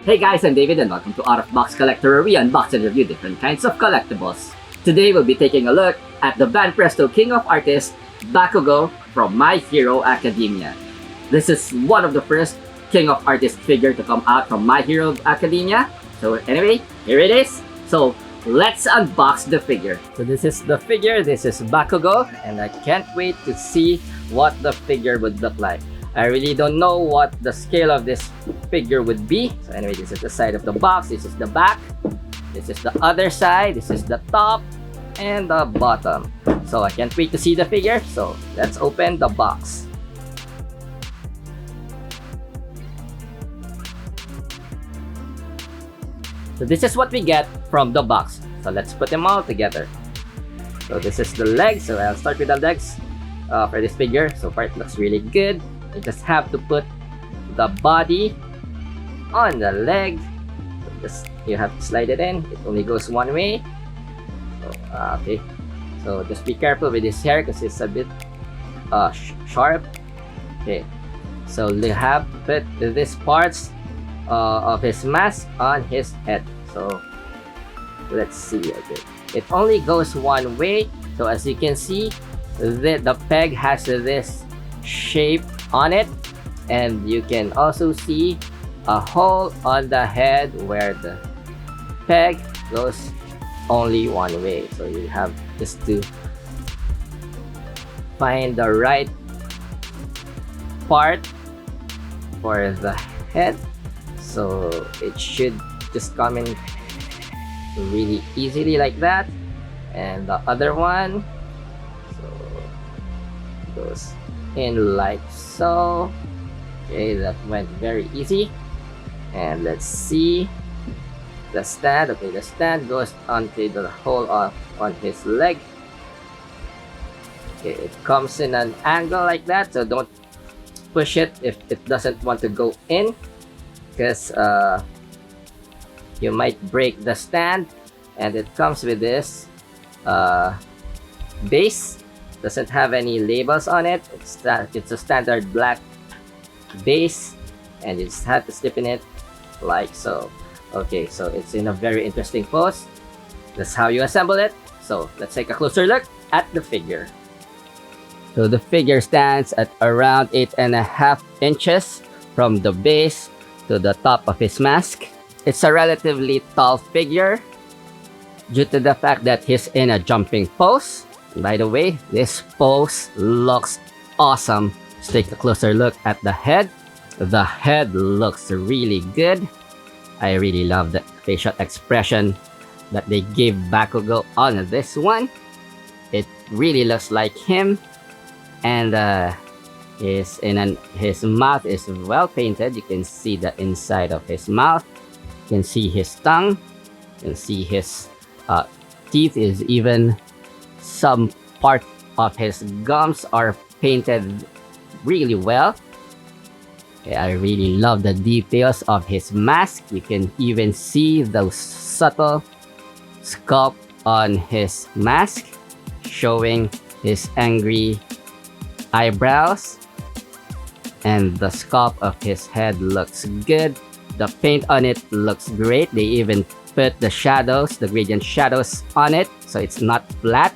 Hey guys, I'm David and welcome to Out of Box Collector, where we unbox and review different kinds of collectibles. Today we'll be taking a look at the Banpresto King of Artists, Bakugo from My Hero Academia. This is one of the first King of Artists figure to come out from My Hero Academia. So anyway, here it is. So let's unbox the figure. So this is the figure, this is Bakugo, and I can't wait to see what the figure would look like. I really don't know what the scale of this figure would be. So anyway, this is the side of the box, this is the back, this is the other side, this is the top, and the bottom. So I can't wait to see the figure. So let's open the box. So this is what we get from the box. So let's put them all together. So this is the legs. So I'll start with the legs for this figure. So far it looks really good. You just have to put the body on the leg. You have to slide it in. It only goes one way. So, okay. So just be careful with his hair because it's a bit sharp. Okay. So you have put these parts of his mask on his head. So let's see. Okay. It only goes one way. So as you can see, the peg has this shape on it, and you can also see a hole on the head where the peg goes only one way. So you have just to find the right part for the head. So it should just come in really easily like that. And the other one, so goes in like so. Okay, that went very easy. And let's see the stand. Okay, the stand goes onto the hole on his leg. Okay, it comes in an angle like that, so don't push it if it doesn't want to go in, because you might break the stand. And it comes with this base. Doesn't have any labels on it. It's a standard black base, and you just have to slip in it like so. Okay, so it's in a very interesting pose. That's how you assemble it. So let's take a closer look at the figure. So the figure stands at around 8.5 inches from the base to the top of his mask. It's a relatively tall figure due to the fact that he's in a jumping pose. By the way, this pose looks awesome. Let's take a closer look at the head. The head looks really good. I really love the facial expression that they gave Bakugo on this one. It really looks like him. And his mouth is well painted. You can see the inside of his mouth. You can see his tongue. You can see his teeth is even some part of his gums are painted really well. Okay, I really love the details of his mask. You can even see those subtle sculpt on his mask, showing his angry eyebrows. And the sculpt of his head looks good. The paint on it looks great. They even put the shadows, the gradient shadows on it, so it's not flat.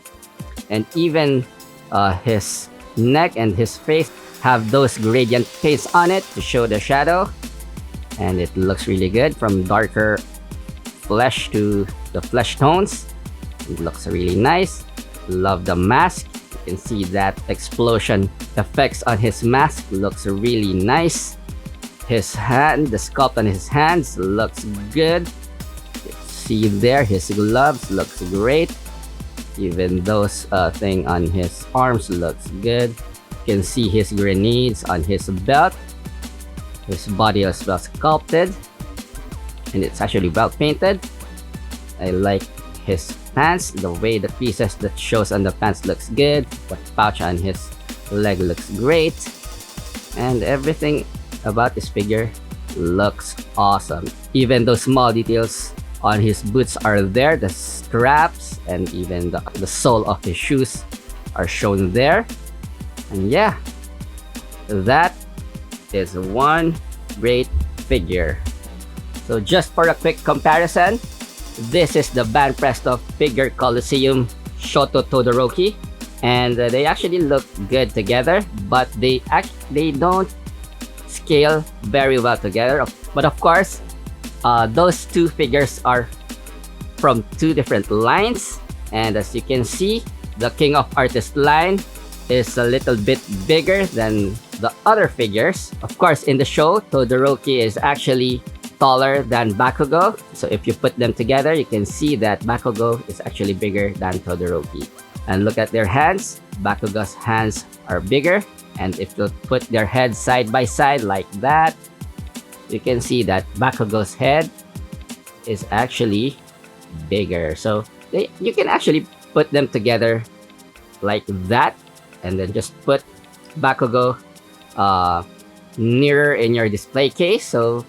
And even his neck and his face have those gradient paints on it to show the shadow. And it looks really good, from darker flesh to the flesh tones. It looks really nice. Love the mask. You can see that explosion effects on his mask looks really nice. His hand, the sculpt on his hands looks good. You see there, his gloves looks great. Even those thing on his arms looks good. You can see his grenades on his belt. His body is well sculpted, and it's actually well painted. I like his pants. The way the pieces that shows on the pants looks good. The pouch on his leg looks great. And everything about this figure looks awesome. Even those small details on his boots are there. The straps and even the sole of his shoes are shown there. And yeah, that is one great figure. So just for a quick comparison, this is the Banpresto Figure Coliseum Shoto Todoroki, and they actually look good together, but they don't scale very well together. But of course, those two figures are from two different lines, and as you can see, the King of Artists line is a little bit bigger than the other figures. Of course, in the show, Todoroki is actually taller than Bakugo. So if you put them together, you can see that Bakugo is actually bigger than Todoroki. And look at their hands. Bakugo's hands are bigger. And if you put their heads side by side like that, you can see that Bakugo's head is actually bigger. So you can actually put them together like that, and then just put Bakugo nearer in your display case, so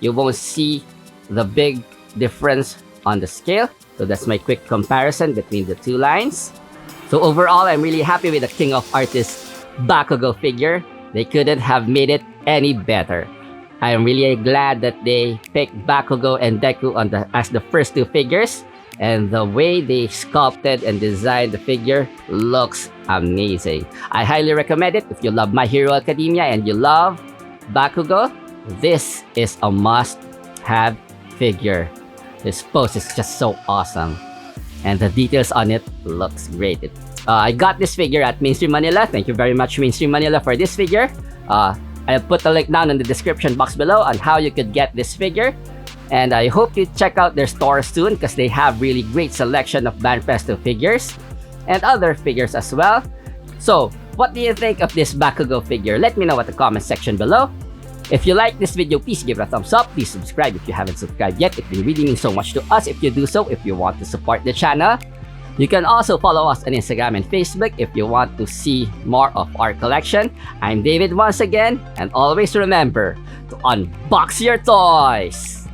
you won't see the big difference on the scale. So that's my quick comparison between the two lines. So overall, I'm really happy with the King of Artists Bakugo figure. They couldn't have made it any better. I am really glad that they picked Bakugo and Deku as the first two figures, and the way they sculpted and designed the figure looks amazing. I highly recommend it. If you love My Hero Academia and you love Bakugo, this is a must-have figure. This pose is just so awesome, and the details on it looks great. I got this figure at Mainstream Manila. Thank you very much, Mainstream Manila, for this figure. I'll put the link down in the description box below on how you could get this figure. And I hope you check out their store soon, because they have really great selection of Banpresto figures and other figures as well. So, what do you think of this Bakugo figure? Let me know at the comment section below. If you like this video, please give it a thumbs up. Please subscribe if you haven't subscribed yet. It really means so much to us if you do so, if you want to support the channel. You can also follow us on Instagram and Facebook if you want to see more of our collection. I'm David once again, and always remember to unbox your toys!